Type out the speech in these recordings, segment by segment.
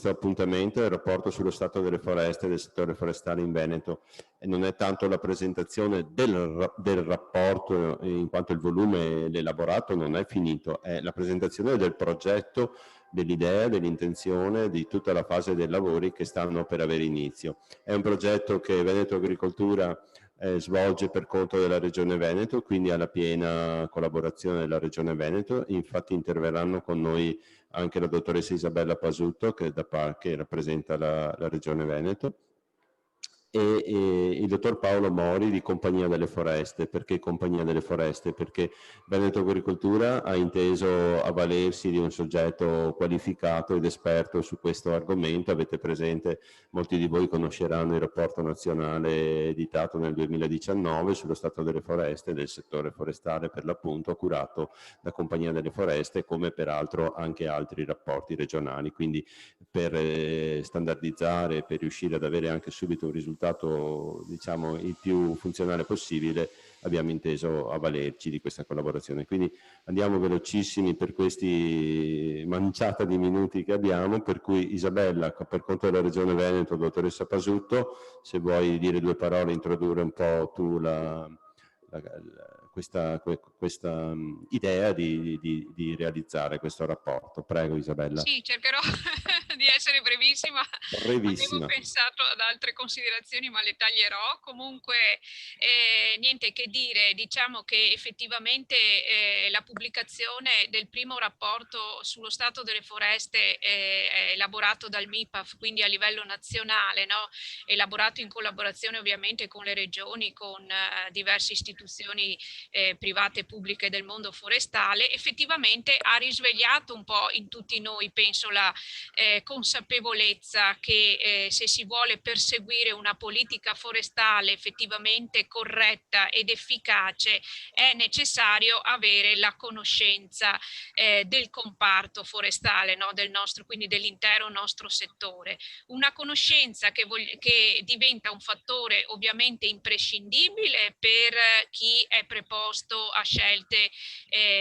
appuntamento è il rapporto sullo stato delle foreste e del settore forestale in Veneto, e non è tanto la presentazione del rapporto, in quanto il volume l'elaborato non è finito, è la presentazione del progetto, dell'idea, dell'intenzione, di tutta la fase dei lavori che stanno per avere inizio. È un progetto che Veneto Agricoltura svolge per conto della Regione Veneto, quindi alla piena collaborazione della Regione Veneto. Infatti interverranno con noi anche la dottoressa Isabella Pasutto, che rappresenta la Regione Veneto, e il dottor Paolo Mori di Compagnia delle Foreste. Perché Compagnia delle Foreste? Perché Veneto Agricoltura ha inteso avvalersi di un soggetto qualificato ed esperto su questo argomento. Avete presente, molti di voi conosceranno il rapporto nazionale editato nel 2019 sullo stato delle foreste e del settore forestale, per l'appunto, curato da Compagnia delle Foreste, come peraltro anche altri rapporti regionali. Quindi per standardizzare, per riuscire ad avere anche subito un risultato, diciamo, il più funzionale possibile, abbiamo inteso avvalerci di questa collaborazione. Quindi andiamo velocissimi per questi manciata di minuti che abbiamo, per cui Isabella, per conto della Regione Veneto, dottoressa Pasutto, se vuoi dire due parole, introdurre un po' tu questa idea di realizzare questo rapporto. Prego Isabella. Sì, cercherò di essere brevissima. Avevo Brevissima. pensato ad altre considerazioni, ma le taglierò. Comunque, niente che dire, diciamo che effettivamente la pubblicazione del primo rapporto sullo stato delle foreste è elaborato dal MIPAF, quindi a livello nazionale, no? Elaborato in collaborazione ovviamente con le regioni, con diverse istituzioni private e pubbliche del mondo forestale, effettivamente ha risvegliato un po' in tutti noi, penso, la consapevolezza che se si vuole perseguire una politica forestale effettivamente corretta ed efficace è necessario avere la conoscenza del comparto forestale, no? Del nostro, quindi dell'intero nostro settore. Una conoscenza che diventa un fattore ovviamente imprescindibile per chi è preposto a scelte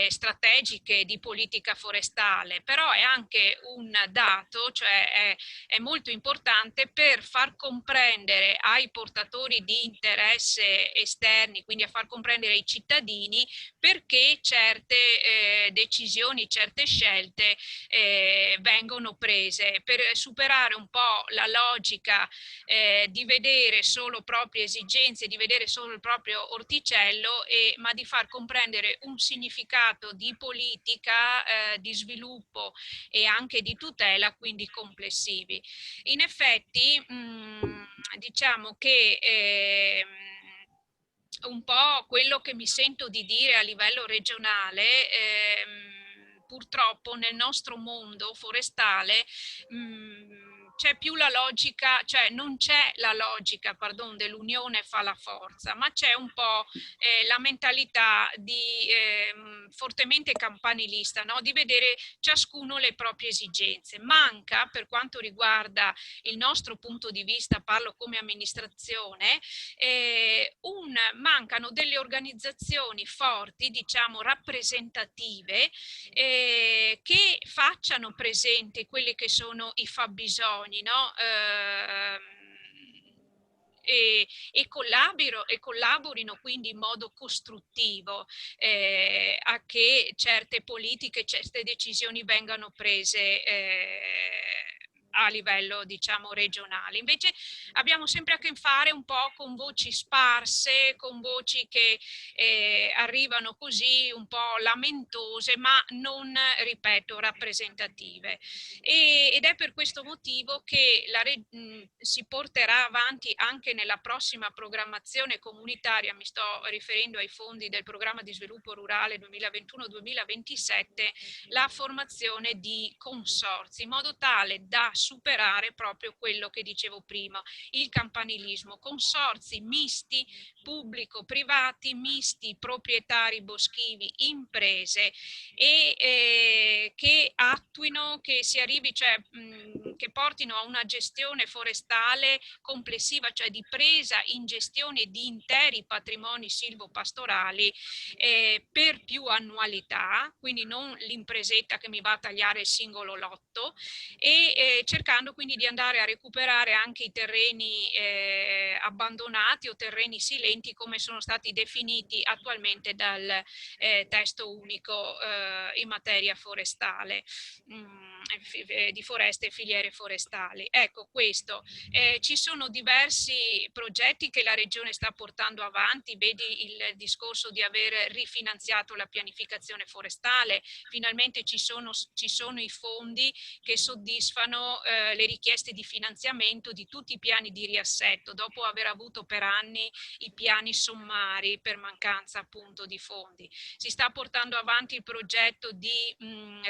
strategiche di politica forestale, però è anche un dato, cioè è molto importante per far comprendere ai portatori di interesse esterni, quindi a far comprendere ai cittadini perché certe decisioni, certe scelte vengono prese, per superare un po' la logica di vedere solo proprie esigenze, di vedere solo il proprio orticello, ma di far comprendere un significato di politica, di sviluppo e anche di tutela, quindi complessivi. In effetti, diciamo che un po' quello che mi sento di dire a livello regionale, purtroppo nel nostro mondo forestale c'è più la logica, cioè non c'è la logica, pardon, dell'unione fa la forza, ma c'è un po' la mentalità fortemente campanilista, no? Di vedere ciascuno le proprie esigenze. Manca, per quanto riguarda il nostro punto di vista, parlo come amministrazione, mancano delle organizzazioni forti, diciamo rappresentative, che facciano presente quelli che sono i fabbisogni, no? E collaborino quindi in modo costruttivo a che certe politiche, certe decisioni vengano prese a livello, diciamo, regionale. Invece abbiamo sempre a che fare un po' con voci sparse, con voci che arrivano così un po' lamentose, ma non, ripeto, rappresentative. Ed è per questo motivo che si porterà avanti anche nella prossima programmazione comunitaria, mi sto riferendo ai fondi del programma di sviluppo rurale 2021-2027, la formazione di consorzi, in modo tale da superare proprio quello che dicevo prima, il campanilismo, consorzi misti, pubblico-privati, misti, proprietari boschivi, imprese, e che attuino, che si arrivi, cioè che portino a una gestione forestale complessiva, cioè di presa in gestione di interi patrimoni silvopastorali per più annualità, quindi non l'impresetta che mi va a tagliare il singolo lotto, e cercando quindi di andare a recuperare anche i terreni abbandonati o terreni silenti, come sono stati definiti attualmente dal testo unico in materia forestale, di foreste e filiere forestali. Ecco, questo. Ci sono diversi progetti che la Regione sta portando avanti, vedi il discorso di aver rifinanziato la pianificazione forestale, finalmente ci sono i fondi che soddisfano le richieste di finanziamento di tutti i piani di riassetto, dopo aver avuto per anni i piani sommari per mancanza appunto di fondi. Si sta portando avanti il progetto di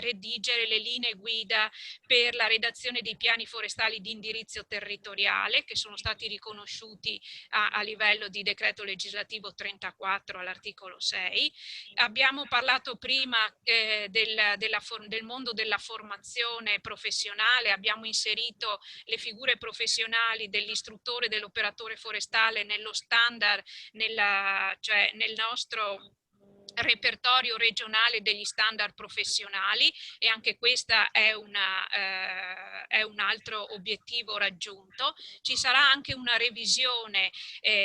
redigere le linee guida per la redazione dei piani forestali di indirizzo territoriale, che sono stati riconosciuti a livello di decreto legislativo 34 all'articolo 6. Abbiamo parlato prima del mondo della formazione professionale, abbiamo inserito le figure professionali dell'istruttore e dell'operatore forestale nello standard, cioè nel nostro repertorio regionale degli standard professionali, e anche questa è un altro obiettivo raggiunto. Ci sarà anche una revisione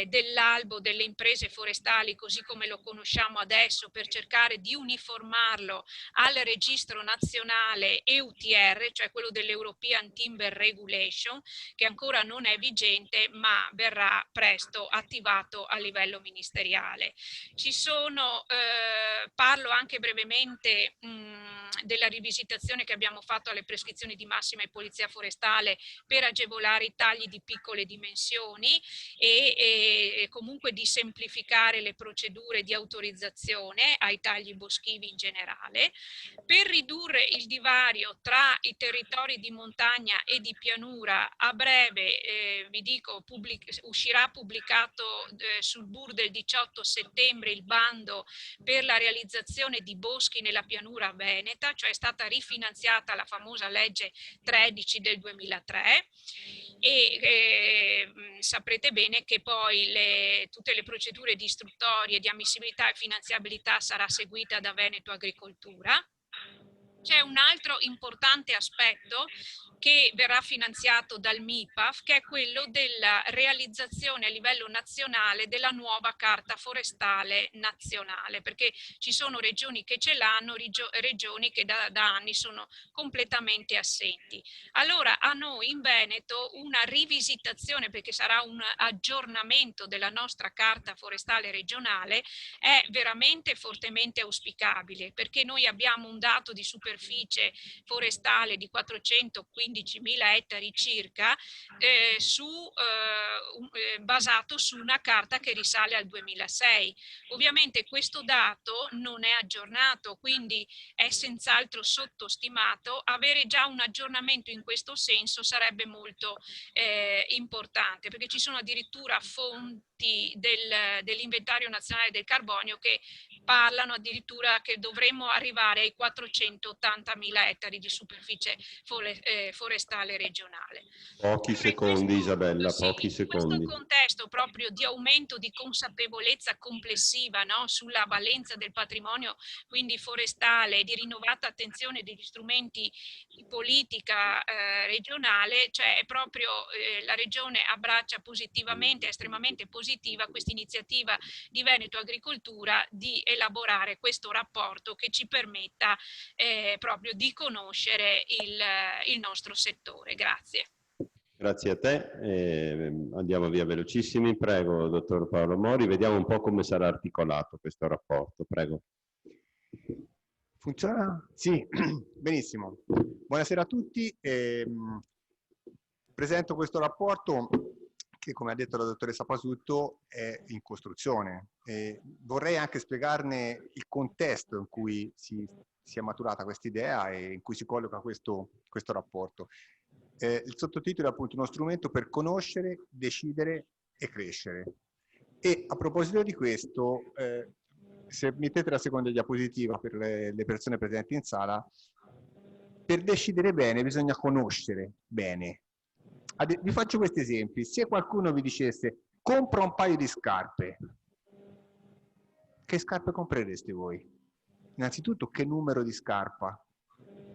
dell'albo delle imprese forestali così come lo conosciamo adesso, per cercare di uniformarlo al registro nazionale EUTR, cioè quello dell'European Timber Regulation, che ancora non è vigente ma verrà presto attivato a livello ministeriale. Ci sono parlo anche brevemente della rivisitazione che abbiamo fatto alle prescrizioni di massima e polizia forestale per agevolare i tagli di piccole dimensioni e comunque di semplificare le procedure di autorizzazione ai tagli boschivi in generale, per ridurre il divario tra i territori di montagna e di pianura. A breve vi dico, uscirà pubblicato sul BUR del 18 settembre il bando per la realizzazione di boschi nella pianura veneta, cioè è stata rifinanziata la famosa legge 13 del 2003 e saprete bene che poi tutte le procedure di istruttoria, di ammissibilità e finanziabilità sarà seguita da Veneto Agricoltura. C'è un altro importante aspetto che verrà finanziato dal MIPAF, che è quello della realizzazione a livello nazionale della nuova carta forestale nazionale, perché ci sono regioni che ce l'hanno, regioni che da anni sono completamente assenti. Allora a noi in Veneto una rivisitazione, perché sarà un aggiornamento della nostra carta forestale regionale, è veramente fortemente auspicabile, perché noi abbiamo un dato di superficie forestale di 415.000 ettari circa, basato su una carta che risale al 2006. Ovviamente questo dato non è aggiornato, quindi è senz'altro sottostimato. Avere già un aggiornamento in questo senso sarebbe molto importante, perché ci sono addirittura fonti dell'inventario nazionale del carbonio che parlano addirittura che dovremmo arrivare ai 480.000 ettari di superficie forestale regionale. Pochi secondi, Isabella, pochi secondi. In questo contesto proprio di aumento di consapevolezza complessiva, no, sulla valenza del patrimonio quindi forestale, di rinnovata attenzione degli strumenti di politica regionale, cioè è proprio la Regione abbraccia positivamente, è estremamente positiva questa iniziativa di Veneto Agricoltura di elaborare questo rapporto che ci permetta proprio di conoscere il nostro settore. Grazie. Grazie a te, andiamo via velocissimi. Prego, dottor Paolo Mori, vediamo un po' come sarà articolato questo rapporto. Prego. Funziona? Sì, benissimo. Buonasera a tutti. Presento questo rapporto che, come ha detto la dottoressa Pasutto, è in costruzione. Vorrei anche spiegarne il contesto in cui si è maturata questa idea e in cui si colloca questo rapporto. Il sottotitolo è appunto uno strumento per conoscere, decidere e crescere. E a proposito di questo, se mettete la seconda diapositiva per le persone presenti in sala, per decidere bene bisogna conoscere bene. Vi faccio questi esempi. Se qualcuno vi dicesse compra un paio di scarpe, che scarpe comprereste voi? Innanzitutto che numero di scarpa?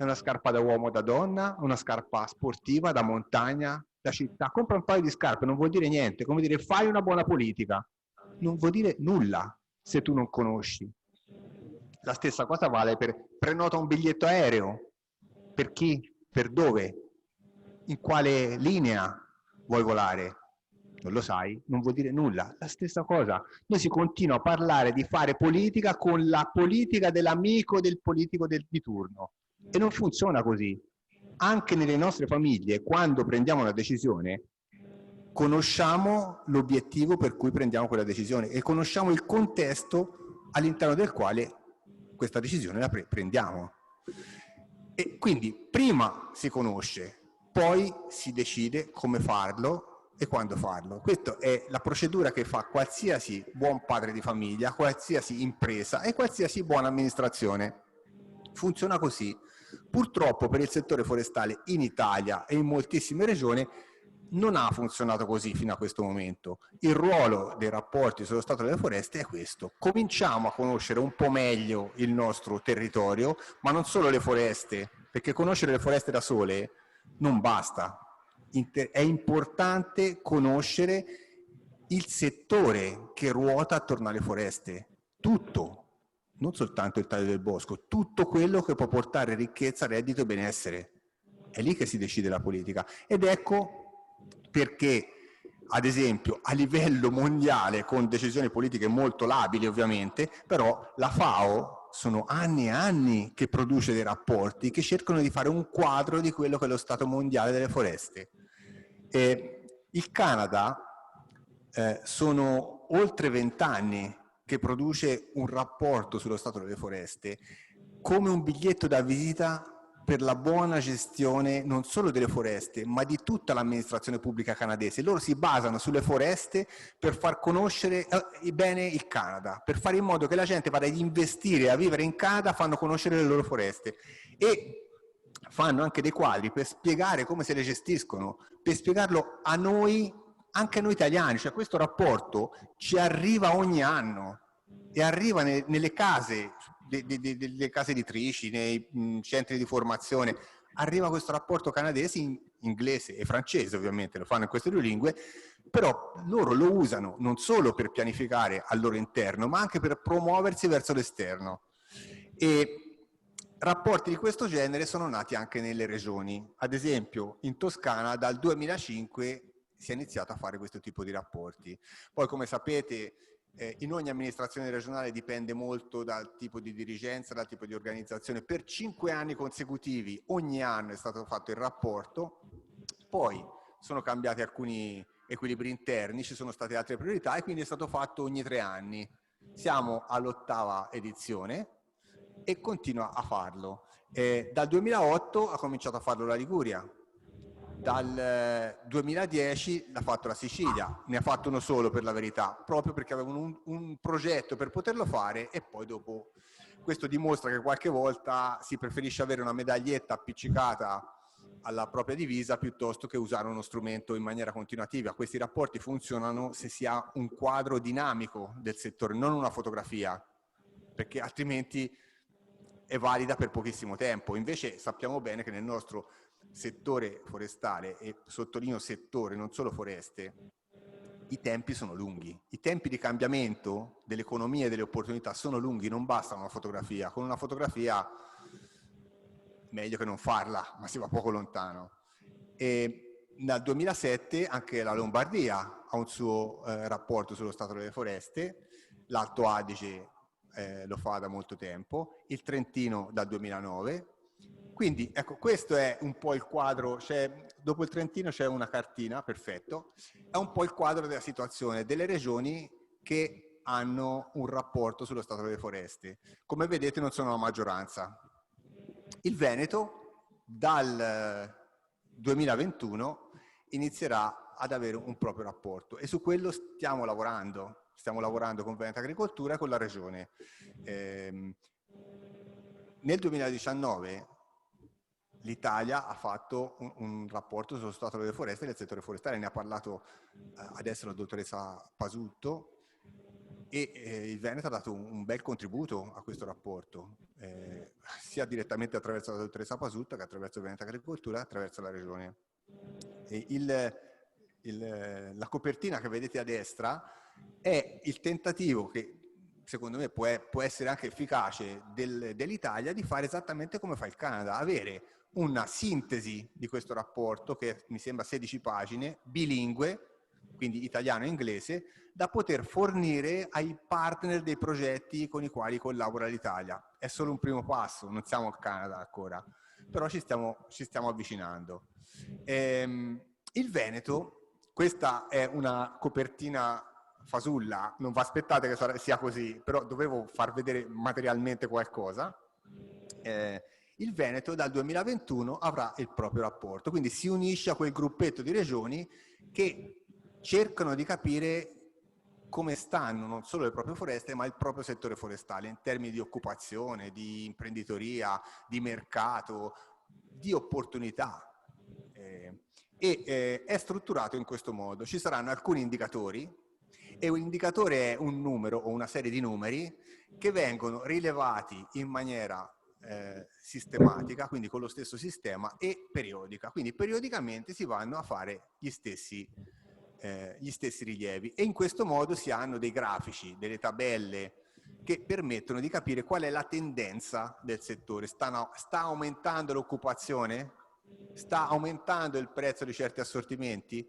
È una scarpa da uomo o da donna? Una scarpa sportiva, da montagna, da città? Compra un paio di scarpe, non vuol dire niente. Come dire, fai una buona politica. Non vuol dire nulla se tu non conosci. La stessa cosa vale per prenota un biglietto aereo. Per chi? Per dove? In quale linea vuoi volare? Non lo sai, non vuol dire nulla. La stessa cosa. Noi si continua a parlare di fare politica con la politica dell'amico del politico di turno. E non funziona così. Anche nelle nostre famiglie, quando prendiamo una decisione, conosciamo l'obiettivo per cui prendiamo quella decisione e conosciamo il contesto all'interno del quale questa decisione la prendiamo. E quindi prima si conosce, poi si decide come farlo e quando farlo. Questa è la procedura che fa qualsiasi buon padre di famiglia, qualsiasi impresa e qualsiasi buona amministrazione. Funziona così. Purtroppo per il settore forestale in Italia e in moltissime regioni non ha funzionato così fino a questo momento. Il ruolo dei rapporti sullo stato delle foreste è questo. Cominciamo a conoscere un po' meglio il nostro territorio, ma non solo le foreste, perché conoscere le foreste da sole non basta. È importante conoscere il settore che ruota attorno alle foreste, tutto, non soltanto il taglio del bosco, tutto quello che può portare ricchezza, reddito e benessere. È lì che si decide la politica. Ed ecco perché, ad esempio, a livello mondiale, con decisioni politiche molto labili ovviamente, però la FAO sono anni e anni che produce dei rapporti che cercano di fare un quadro di quello che è lo stato mondiale delle foreste. Il Canada sono oltre 20 anni che produce un rapporto sullo stato delle foreste come un biglietto da visita per la buona gestione non solo delle foreste, ma di tutta l'amministrazione pubblica canadese. Loro si basano sulle foreste per far conoscere bene il Canada, per fare in modo che la gente vada ad investire, a vivere in Canada, fanno conoscere le loro foreste. E fanno anche dei quadri per spiegare come se le gestiscono, per spiegarlo a noi, anche a noi italiani. Cioè questo rapporto ci arriva ogni anno e arriva nelle case, delle case editrici, nei centri di formazione. Arriva questo rapporto canadese in inglese e francese, ovviamente, lo fanno in queste due lingue, però loro lo usano non solo per pianificare al loro interno, ma anche per promuoversi verso l'esterno. E rapporti di questo genere sono nati anche nelle regioni. Ad esempio, in Toscana dal 2005 si è iniziato a fare questo tipo di rapporti. Poi, come sapete, in ogni amministrazione regionale dipende molto dal tipo di dirigenza, dal tipo di organizzazione. Per 5 anni consecutivi, ogni anno è stato fatto il rapporto, poi sono cambiati alcuni equilibri interni, ci sono state altre priorità e quindi è stato fatto ogni 3 anni. Siamo all'8ª edizione e continua a farlo. Dal 2008 ha cominciato a farlo la Liguria, dal 2010 l'ha fatto la Sicilia, ne ha fatto uno solo per la verità, proprio perché avevano un progetto per poterlo fare e poi dopo questo dimostra che qualche volta si preferisce avere una medaglietta appiccicata alla propria divisa piuttosto che usare uno strumento in maniera continuativa. Questi rapporti funzionano se si ha un quadro dinamico del settore, non una fotografia, perché altrimenti è valida per pochissimo tempo. Invece sappiamo bene che nel nostro settore forestale, e sottolineo settore, non solo foreste, i tempi sono lunghi. I tempi di cambiamento dell'economia e delle opportunità sono lunghi, non basta una fotografia. Con una fotografia meglio che non farla, ma si va poco lontano. E nel 2007 anche la Lombardia ha un suo rapporto sullo stato delle foreste, l'Alto Adige lo fa da molto tempo, il Trentino dal 2009. Quindi ecco, questo è un po' il quadro, dopo il Trentino c'è una cartina, perfetto, è un po' il quadro della situazione delle regioni che hanno un rapporto sullo stato delle foreste. Come vedete non sono la maggioranza. Il Veneto dal 2021 inizierà ad avere un proprio rapporto e su quello stiamo lavorando con Veneto Agricoltura e con la regione. Nel 2019 l'Italia ha fatto un rapporto sullo stato delle foreste e del settore forestale, ne ha parlato adesso la dottoressa Pasutto. il Veneto ha dato un bel contributo a questo rapporto, sia direttamente attraverso la dottoressa Pasutta che attraverso il Veneto Agricoltura e attraverso la Regione. La copertina che vedete a destra è il tentativo che secondo me può essere anche efficace dell'Italia di fare esattamente come fa il Canada, avere una sintesi di questo rapporto che mi sembra 16 pagine, bilingue, quindi italiano e inglese, da poter fornire ai partner dei progetti con i quali collabora l'Italia. È solo un primo passo, non siamo al Canada ancora, però ci stiamo avvicinando. Il Veneto, questa è una copertina fasulla, non vi aspettate che sia così, però dovevo far vedere materialmente qualcosa. Il Veneto dal 2021 avrà il proprio rapporto, quindi si unisce a quel gruppetto di regioni che cercano di capire come stanno non solo le proprie foreste, ma il proprio settore forestale in termini di occupazione, di imprenditoria, di mercato, di opportunità. È strutturato in questo modo. Ci saranno alcuni indicatori e un indicatore è un numero o una serie di numeri che vengono rilevati in maniera sistematica, quindi con lo stesso sistema, e periodica. Quindi periodicamente si vanno a fare gli stessi rilievi, e in questo modo si hanno dei grafici, delle tabelle che permettono di capire qual è la tendenza del settore. Sta aumentando l'occupazione? Sta aumentando il prezzo di certi assortimenti?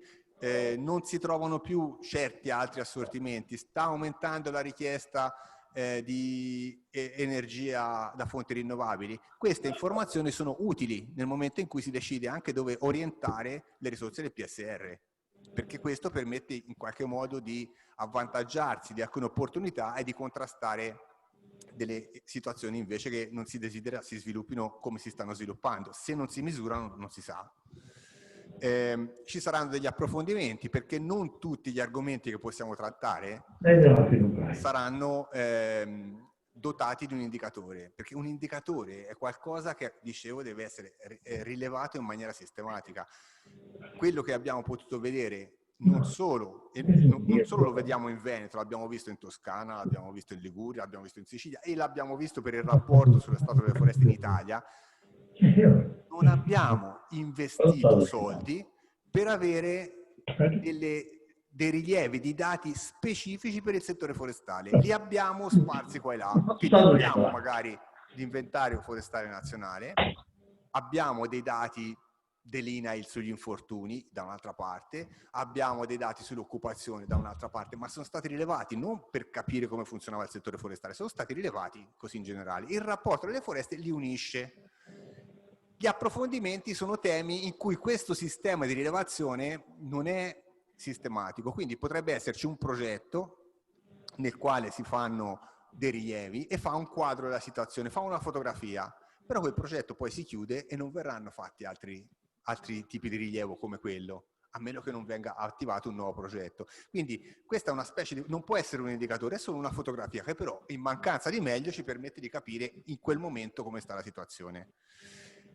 Non si trovano più certi altri assortimenti? Sta aumentando la richiesta di energia da fonti rinnovabili? Queste informazioni sono utili nel momento in cui si decide anche dove orientare le risorse del PSR, perché questo permette in qualche modo di avvantaggiarsi di alcune opportunità e di contrastare delle situazioni invece che non si desidera si sviluppino come si stanno sviluppando. Se non si misurano non si sa. Ci saranno degli approfondimenti, perché non tutti gli argomenti che possiamo trattare saranno dotati di un indicatore, perché un indicatore è qualcosa che, dicevo, deve essere rilevato in maniera sistematica. Quello che abbiamo potuto vedere non solo lo vediamo in Veneto, l'abbiamo visto in Toscana, l'abbiamo visto in Liguria, l'abbiamo visto in Sicilia e l'abbiamo visto per il rapporto sullo stato delle foreste in Italia. Non abbiamo investito soldi per avere dei rilievi di dati specifici per il settore forestale. Li abbiamo sparsi qua e là. Quindi abbiamo magari l'inventario forestale nazionale, abbiamo dei dati dell'INAIL sugli infortuni da un'altra parte, abbiamo dei dati sull'occupazione da un'altra parte, ma sono stati rilevati non per capire come funzionava il settore forestale, sono stati rilevati così in generale. Il rapporto delle foreste li unisce. Gli approfondimenti sono temi in cui questo sistema di rilevazione non è sistematico, quindi potrebbe esserci un progetto nel quale si fanno dei rilievi e fa un quadro della situazione, fa una fotografia, però quel progetto poi si chiude e non verranno fatti altri tipi di rilievo come quello, a meno che non venga attivato un nuovo progetto. Quindi questa è una specie di, non può essere un indicatore, è solo una fotografia che però in mancanza di meglio ci permette di capire in quel momento come sta la situazione.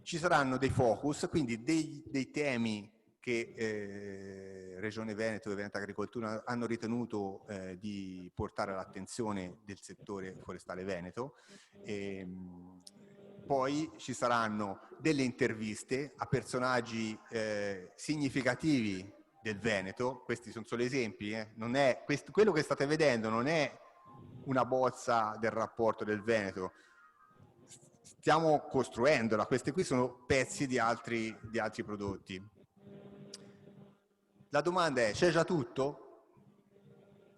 Ci saranno dei focus, quindi dei temi che Regione Veneto e Veneto Agricoltura hanno ritenuto di portare all'attenzione del settore forestale veneto. Poi ci saranno delle interviste a personaggi significativi del Veneto. Questi sono solo esempi, non è, quello che state vedendo non è una bozza del rapporto del Veneto, stiamo costruendola, questi qui sono pezzi di altri prodotti. La domanda è: c'è già tutto?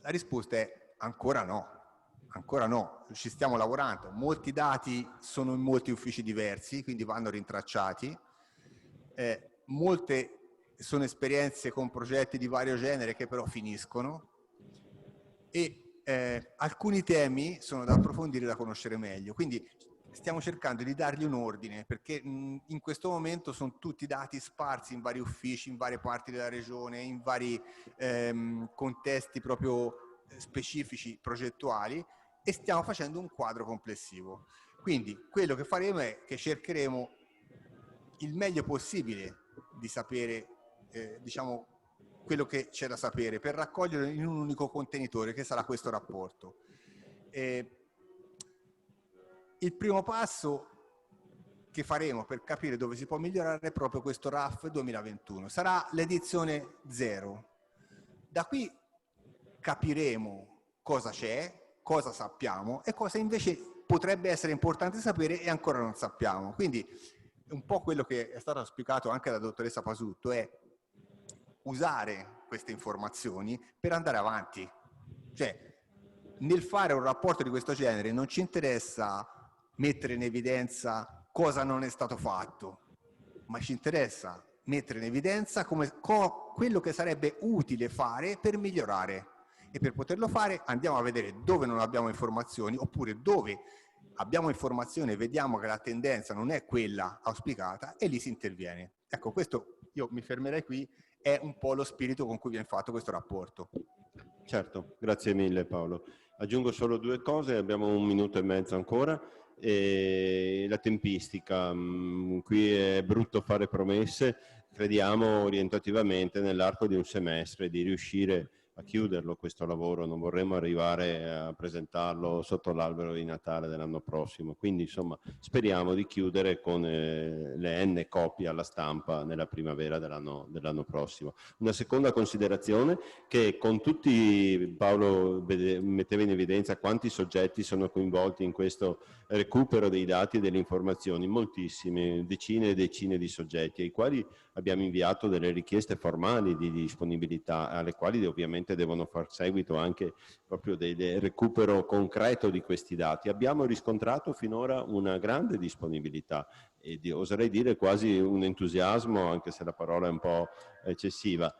La risposta è ancora no. Ancora no, ci stiamo lavorando, molti dati sono in molti uffici diversi, quindi vanno rintracciati, molte sono esperienze con progetti di vario genere che però finiscono, e alcuni temi sono da approfondire e da conoscere meglio, quindi stiamo cercando di dargli un ordine, perché in questo momento sono tutti dati sparsi in vari uffici, in varie parti della regione, in vari contesti proprio specifici progettuali, e stiamo facendo un quadro complessivo. Quindi quello che faremo è che cercheremo il meglio possibile di sapere diciamo quello che c'è da sapere, per raccoglierlo in un unico contenitore che sarà questo rapporto. Il primo passo che faremo per capire dove si può migliorare è proprio questo RAF 2021. Sarà l'edizione 0. Da qui capiremo cosa c'è, cosa sappiamo e cosa invece potrebbe essere importante sapere e ancora non sappiamo. Quindi un po' quello che è stato spiegato anche dalla dottoressa Pasutto è usare queste informazioni per andare avanti. Cioè, nel fare un rapporto di questo genere non ci interessa mettere in evidenza cosa non è stato fatto, ma ci interessa mettere in evidenza quello che sarebbe utile fare per migliorare. E per poterlo fare andiamo a vedere dove non abbiamo informazioni, oppure dove abbiamo informazioni e vediamo che la tendenza non è quella auspicata e lì si interviene. Ecco, questo io mi fermerei qui, è un po' lo spirito con cui viene fatto questo rapporto. Certo, grazie mille Paolo. Aggiungo solo 2 cose, abbiamo 1 minuto e mezzo ancora. La tempistica, qui è brutto fare promesse, crediamo orientativamente nell'arco di un semestre di riuscire a chiuderlo questo lavoro, non vorremmo arrivare a presentarlo sotto l'albero di Natale dell'anno prossimo, quindi insomma speriamo di chiudere con le N copie alla stampa nella primavera dell'anno prossimo. Una seconda considerazione, che con tutti, Paolo metteva in evidenza quanti soggetti sono coinvolti in questo recupero dei dati e delle informazioni, moltissime, decine e decine di soggetti ai quali abbiamo inviato delle richieste formali di disponibilità, alle quali ovviamente devono far seguito anche proprio del recupero concreto di questi dati. Abbiamo riscontrato finora una grande disponibilità e oserei dire quasi un entusiasmo, anche se la parola è un po' eccessiva,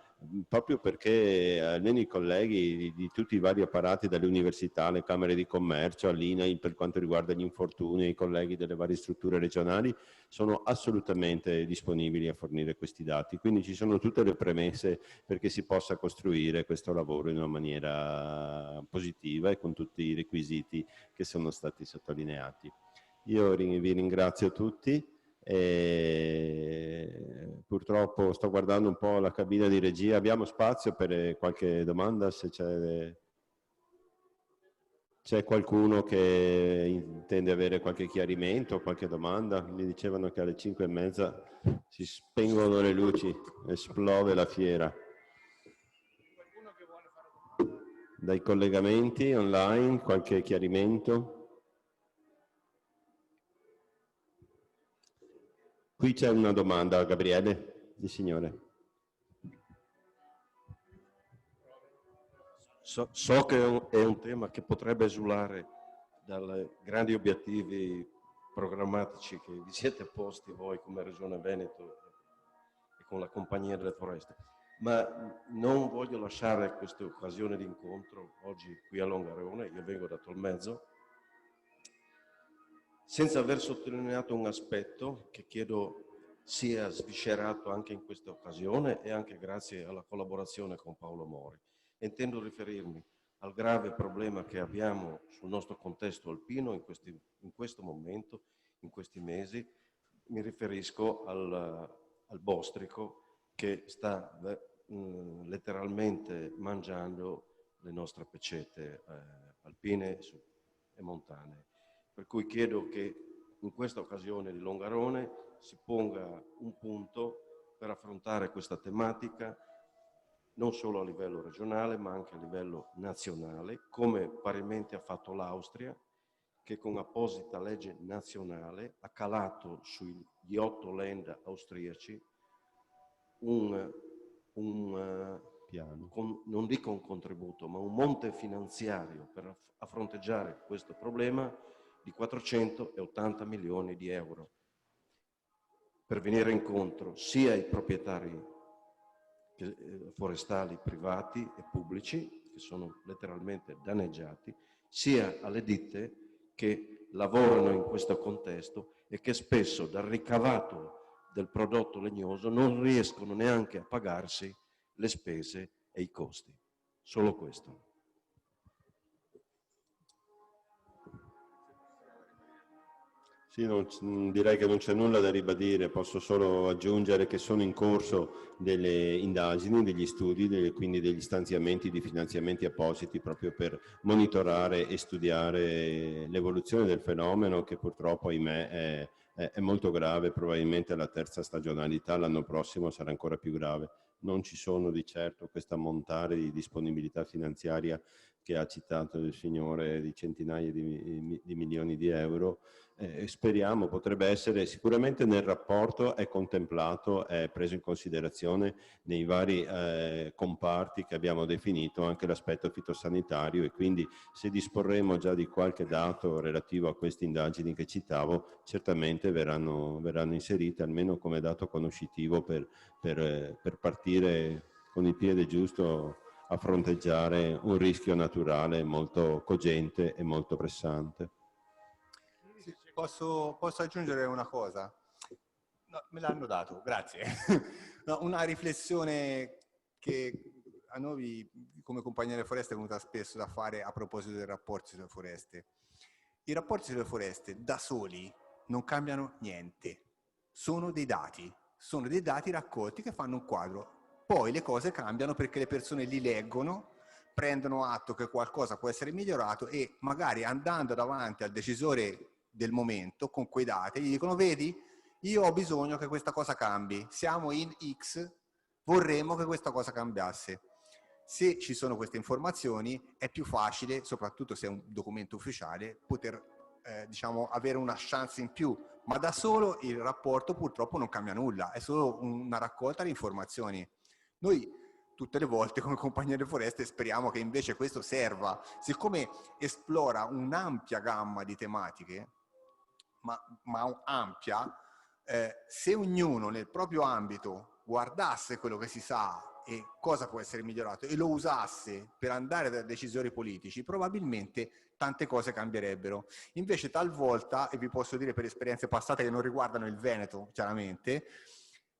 proprio perché almeno i colleghi di tutti i vari apparati, dalle università, alle camere di commercio, all'INAIL per quanto riguarda gli infortuni, i colleghi delle varie strutture regionali, sono assolutamente disponibili a fornire questi dati. Quindi ci sono tutte le premesse perché si possa costruire questo lavoro in una maniera positiva e con tutti i requisiti che sono stati sottolineati. Io vi ringrazio tutti. Purtroppo sto guardando un po' la cabina di regia. Abbiamo spazio per qualche domanda, se c'è qualcuno che intende avere qualche chiarimento, qualche domanda. Mi dicevano che alle 5:30 si spengono le luci, esplode la fiera. Dai collegamenti online qualche chiarimento? Qui c'è una domanda, Gabriele, il signore. So che è un tema che potrebbe esulare dai grandi obiettivi programmatici che vi siete posti voi come Regione Veneto e con la Compagnia delle Foreste, ma non voglio lasciare questa occasione di incontro oggi qui a Longarone, io vengo da Tolmezzo, senza aver sottolineato un aspetto che chiedo sia sviscerato anche in questa occasione e anche grazie alla collaborazione con Paolo Mori. Intendo riferirmi al grave problema che abbiamo sul nostro contesto alpino in questo momento, in questi mesi. Mi riferisco al bostrico che sta letteralmente mangiando le nostre pecette alpine e montane. Per cui chiedo che in questa occasione di Longarone si ponga un punto per affrontare questa tematica non solo a livello regionale ma anche a livello nazionale, come parimenti ha fatto l'Austria, che con apposita legge nazionale ha calato sugli 8 land austriaci piano, non dico un contributo, ma un monte finanziario per fronteggiare questo problema di 480 milioni di euro, per venire incontro sia ai proprietari forestali privati e pubblici, che sono letteralmente danneggiati, sia alle ditte che lavorano in questo contesto e che spesso dal ricavato del prodotto legnoso non riescono neanche a pagarsi le spese e i costi. Solo questo. Sì, direi che non c'è nulla da ribadire, posso solo aggiungere che sono in corso delle indagini, degli studi, quindi degli stanziamenti di finanziamenti appositi proprio per monitorare e studiare l'evoluzione del fenomeno che purtroppo, ahimè, è molto grave, probabilmente la terza stagionalità l'anno prossimo sarà ancora più grave. Non ci sono di certo questa ammontare di disponibilità finanziaria che ha citato il signore di centinaia di milioni di euro. Speriamo, potrebbe essere, sicuramente nel rapporto è contemplato, è preso in considerazione nei vari comparti che abbiamo definito anche l'aspetto fitosanitario, e quindi se disporremo già di qualche dato relativo a queste indagini che citavo, certamente verranno inserite almeno come dato conoscitivo per partire con il piede giusto a fronteggiare un rischio naturale molto cogente e molto pressante. Posso aggiungere una cosa? No, me l'hanno dato, grazie. No, una riflessione che a noi come Compagnia delle Foreste è venuta spesso da fare a proposito dei rapporti sulle foreste. I rapporti sulle foreste da soli non cambiano niente, sono dei dati raccolti che fanno un quadro. Poi le cose cambiano perché le persone li leggono, prendono atto che qualcosa può essere migliorato e magari andando davanti al decisore del momento con quei dati gli dicono: vedi, io ho bisogno che questa cosa cambi, siamo in X, vorremmo che questa cosa cambiasse. Se ci sono queste informazioni è più facile, soprattutto se è un documento ufficiale, poter diciamo avere una chance in più, ma da solo il rapporto purtroppo non cambia nulla, è solo una raccolta di informazioni. Noi tutte le volte come Compagnia delle Foreste speriamo che invece questo serva, siccome esplora un'ampia gamma di tematiche, ma ampia, se ognuno nel proprio ambito guardasse quello che si sa e cosa può essere migliorato e lo usasse per andare da decisori politici, probabilmente tante cose cambierebbero. Invece talvolta, e vi posso dire per esperienze passate che non riguardano il Veneto chiaramente,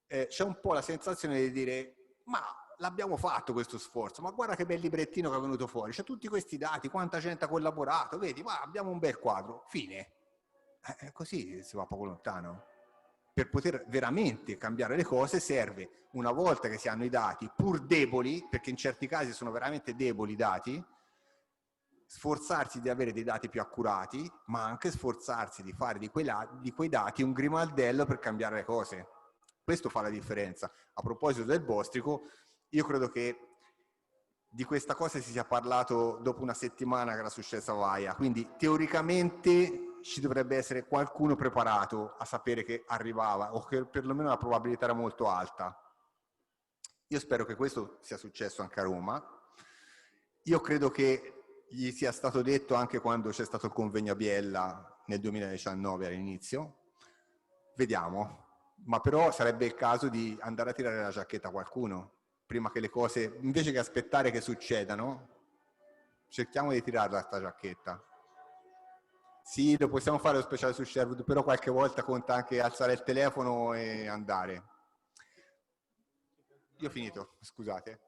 c'è un po' la sensazione di dire: ma l'abbiamo fatto questo sforzo, ma guarda che bel librettino che è venuto fuori, c'è tutti questi dati, quanta gente ha collaborato, vedi, ma abbiamo un bel quadro, fine. Così si va poco lontano. Per poter veramente cambiare le cose serve, una volta che si hanno i dati, pur deboli, perché in certi casi sono veramente deboli i dati, sforzarsi di avere dei dati più accurati, ma anche sforzarsi di fare di quei dati un grimaldello per cambiare le cose. Questo fa la differenza. A proposito del bostrico, io credo che di questa cosa si sia parlato dopo una settimana che era successa a Vaia, quindi teoricamente ci dovrebbe essere qualcuno preparato a sapere che arrivava, o che perlomeno la probabilità era molto alta. Io spero che questo sia successo anche a Roma. Io credo che gli sia stato detto anche quando c'è stato il convegno a Biella nel 2019 all'inizio. Vediamo, ma però sarebbe il caso di andare a tirare la giacchetta a qualcuno prima che le cose, invece che aspettare che succedano, cerchiamo di tirarla sta giacchetta. Sì, lo possiamo fare lo speciale su Sherwood, però qualche volta conta anche alzare il telefono e andare. Io ho finito, scusate.